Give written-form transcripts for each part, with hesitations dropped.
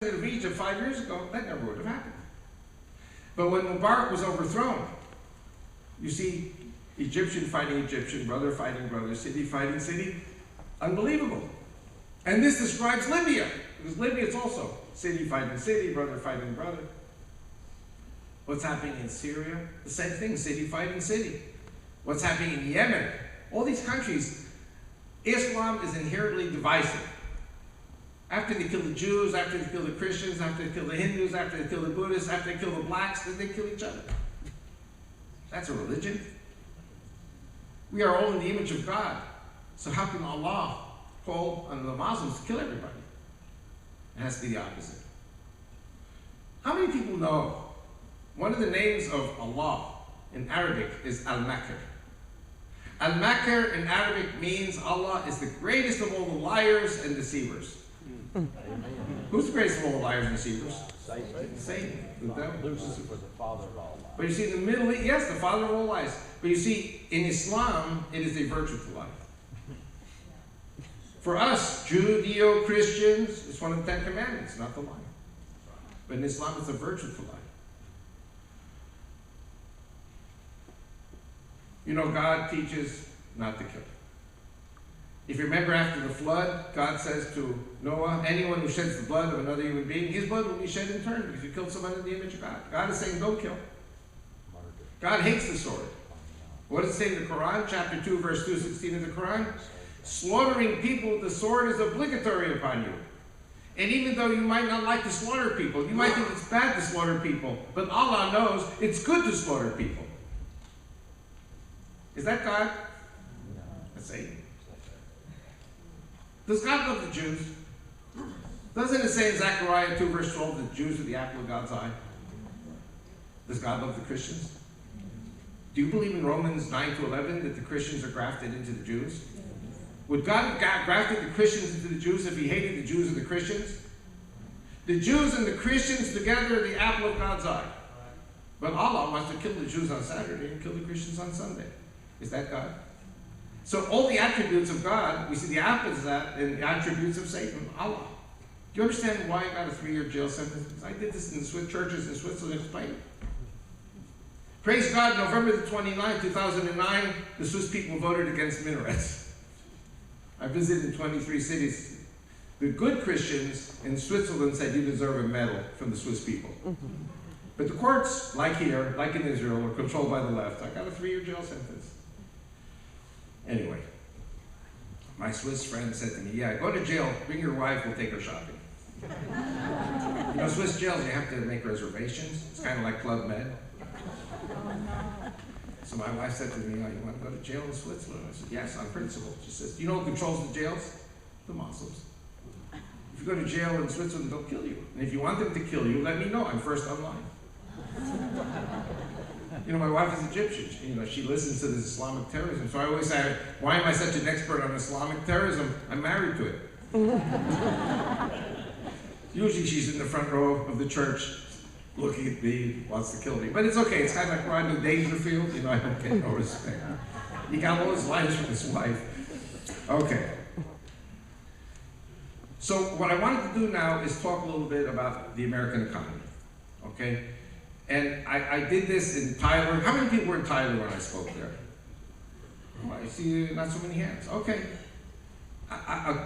of Egypt 5 years ago, that never would have happened. But when Mubarak was overthrown, you see Egyptian fighting Egyptian, brother fighting brother, city fighting city. Unbelievable. And this describes Libya. Because Libya is also city fighting city, brother fighting brother. What's happening in Syria? The same thing, city fighting city. What's happening in Yemen? All these countries, Islam is inherently divisive. After they kill the Jews, after they kill the Christians, after they kill the Hindus, after they kill the Buddhists, after they kill the blacks, then they kill each other. That's a religion. We are all in the image of God. So how can Allah call on the Muslims to kill everybody? It has to be the opposite. How many people know one of the names of Allah in Arabic is Al-Makr? Al-Makr in Arabic means Allah is the greatest of all the liars and deceivers. Who's the greatest of all the liars and deceivers? Satan. The devil. Lucifer, the father of all lies. But you see, in the Middle East, yes, the father of all lies. But you see, in Islam, it is a virtue to lie. For us, Judeo-Christians, it's one of the 10 Commandments, not to lie. But in Islam, it's a virtue to lie. You know, God teaches not to kill. If you remember after the flood, God says to Noah, anyone who sheds the blood of another human being, his blood will be shed in turn because you killed someone in the image of God. God is saying, don't kill. God hates the sword. What does it say in the Quran? Chapter 2, verse 216 of the Quran? Slaughtering people with the sword is obligatory upon you. And even though you might not like to slaughter people, you might think it's bad to slaughter people, but Allah knows it's good to slaughter people. Is that God? That's Satan. Does God love the Jews? Doesn't it say in Zechariah 2 verse 12 that the Jews are the apple of God's eye? Does God love the Christians? Do you believe in Romans 9 to 11 that the Christians are grafted into the Jews? Would God have grafted the Christians into the Jews if he hated the Jews and the Christians? The Jews and the Christians together are the apple of God's eye. But Allah wants to kill the Jews on Saturday and kill the Christians on Sunday. Is that God? So all the attributes of God, we see the opposite of that in the attributes of Satan, Allah. Do you understand why I got a 3-year jail sentence? I did this in churches in Switzerland, explain. Praise God, November the 29th, 2009, the Swiss people voted against minarets. I visited 23 cities. The good Christians in Switzerland said you deserve a medal from the Swiss people. But the courts, like here, like in Israel, are controlled by the left. I got a 3-year jail sentence. Anyway, my Swiss friend said to me, yeah, go to jail, bring your wife, we'll take her shopping. You know, Swiss jails, you have to make reservations. It's kind of like Club Med. So my wife said to me, oh, you want to go to jail in Switzerland? I said, yes, on principle. She says, do you know who controls the jails? The Muslims. If you go to jail in Switzerland, they'll kill you. And if you want them to kill you, let me know. I'm first online. You know, my wife is Egyptian. She listens to this Islamic terrorism. So I always say, why am I such an expert on Islamic terrorism? I'm married to it. Usually she's in the front row of the church looking at me, wants to kill me. But it's okay. It's kind of like Rodney Dangerfield. I don't get no respect. He got all his lines from his wife. Okay. So what I wanted to do now is talk a little bit about the American economy. Okay? And I did this in Tyler. How many people were in Tyler when I spoke there? I see not so many hands. Okay.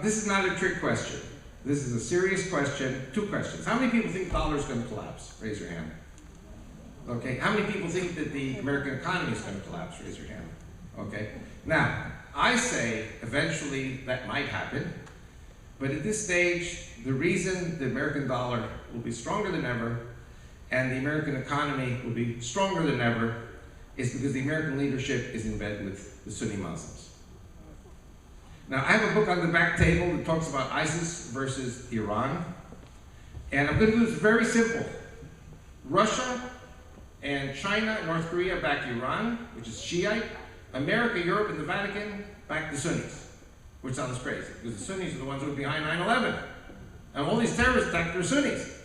This is not a trick question. This is a serious question. 2 questions. How many people think the dollar is going to collapse? Raise your hand. Okay. How many people think that the American economy is going to collapse? Raise your hand. Okay. Now, I say eventually that might happen. But at this stage, the reason the American dollar will be stronger than ever and the American economy will be stronger than ever is because the American leadership is in bed with the Sunni Muslims. Now, I have a book on the back table that talks about ISIS versus Iran. And I'm going to do this very simple. Russia and China and North Korea back Iran, which is Shiite. America, Europe, and the Vatican back the Sunnis, which sounds crazy because the Sunnis are the ones who were behind 9/11. And all these terrorist attacks are Sunnis.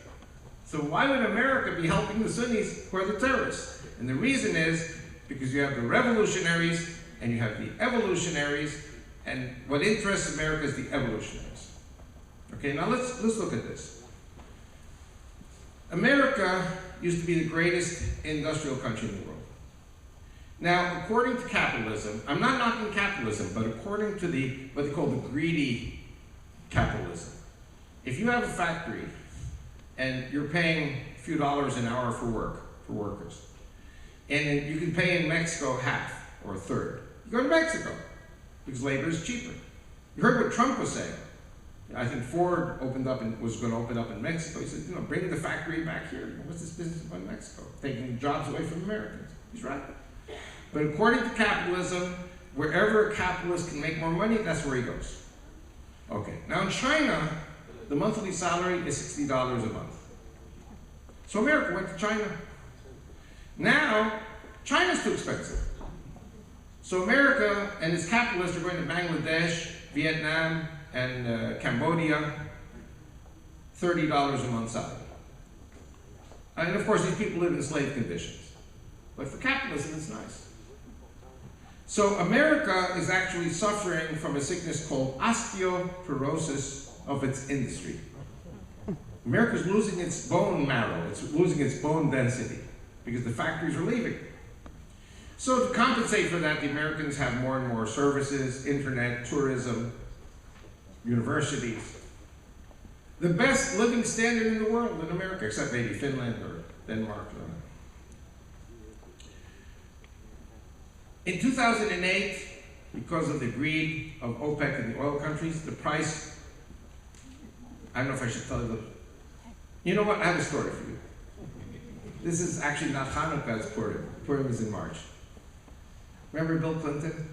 So why would America be helping the Sunnis who are the terrorists? And the reason is because you have the revolutionaries and you have the evolutionaries, and what interests America is the evolutionaries. Okay, now let's look at this. America used to be the greatest industrial country in the world. Now, according to capitalism, I'm not knocking capitalism, but according to what they call the greedy capitalism, if you have a factory and you're paying a few dollars an hour for workers, and you can pay in Mexico half or a third, you go to Mexico because labor is cheaper. You heard what Trump was saying. I think Ford was going to open up in Mexico. He said, bring the factory back here. What's this business about Mexico? Taking jobs away from Americans. He's right. But according to capitalism, wherever a capitalist can make more money, that's where he goes. Okay. Now in China, the monthly salary is $60 a month. So America went to China. Now, China's too expensive. So America and its capitalists are going to Bangladesh, Vietnam, and Cambodia, $30 a month salary. And of course, these people live in slave conditions. But for capitalism, it's nice. So America is actually suffering from a sickness called osteoporosis of its industry. America's losing its bone marrow, it's losing its bone density, because the factories are leaving. So to compensate for that, the Americans have more and more services, internet, tourism, universities. The best living standard in the world in America, except maybe Finland or Denmark. In 2008, because of the greed of OPEC and the oil countries, the price, I don't know if I should tell you. You know what? I have a story for you. This is actually not Hanukkah, it's Purim. Purim is in March. Remember Bill Clinton?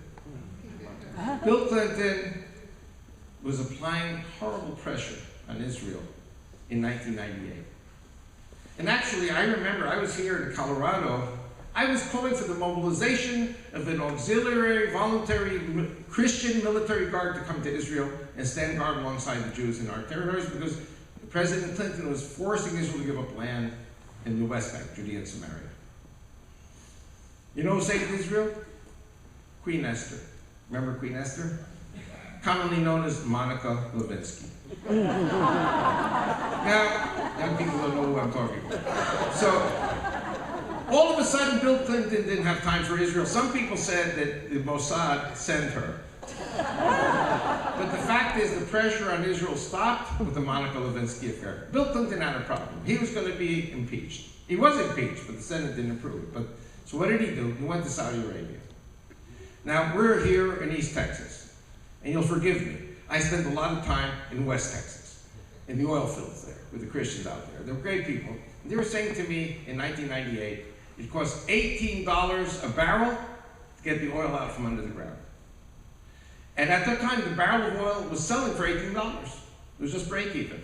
Bill Clinton was applying horrible pressure on Israel in 1998. And actually, I remember I was here in Colorado. I was calling for the mobilization of an auxiliary, voluntary Christian military guard to come to Israel and stand guard alongside the Jews in our territories, because President Clinton was forcing Israel to give up land in the West Bank, Judea and Samaria. You know who saved Israel? Queen Esther. Remember Queen Esther? Commonly known as Monica Lewinsky. Now, young people don't know who I'm talking about. So, all of a sudden, Bill Clinton didn't have time for Israel. Some people said that the Mossad sent her. But the fact is, the pressure on Israel stopped with the Monica Lewinsky affair. Bill Clinton had a problem. He was going to be impeached. He was impeached, but the Senate didn't approve it. So what did he do? He went to Saudi Arabia. Now, we're here in East Texas, and you'll forgive me. I spent a lot of time in West Texas, in the oil fields there, with the Christians out there. They're great people. And they were saying to me in 1998, it cost $18 a barrel to get the oil out from under the ground. And at that time, the barrel of oil was selling for $18. It was just break even.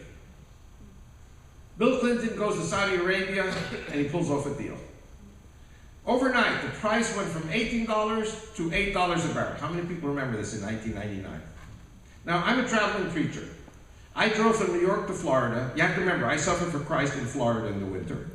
Bill Clinton goes to Saudi Arabia, and he pulls off a deal. Overnight, the price went from $18 to $8 a barrel. How many people remember this in 1999? Now, I'm a traveling preacher. I drove from New York to Florida. You have to remember, I suffered for Christ in Florida in the winter.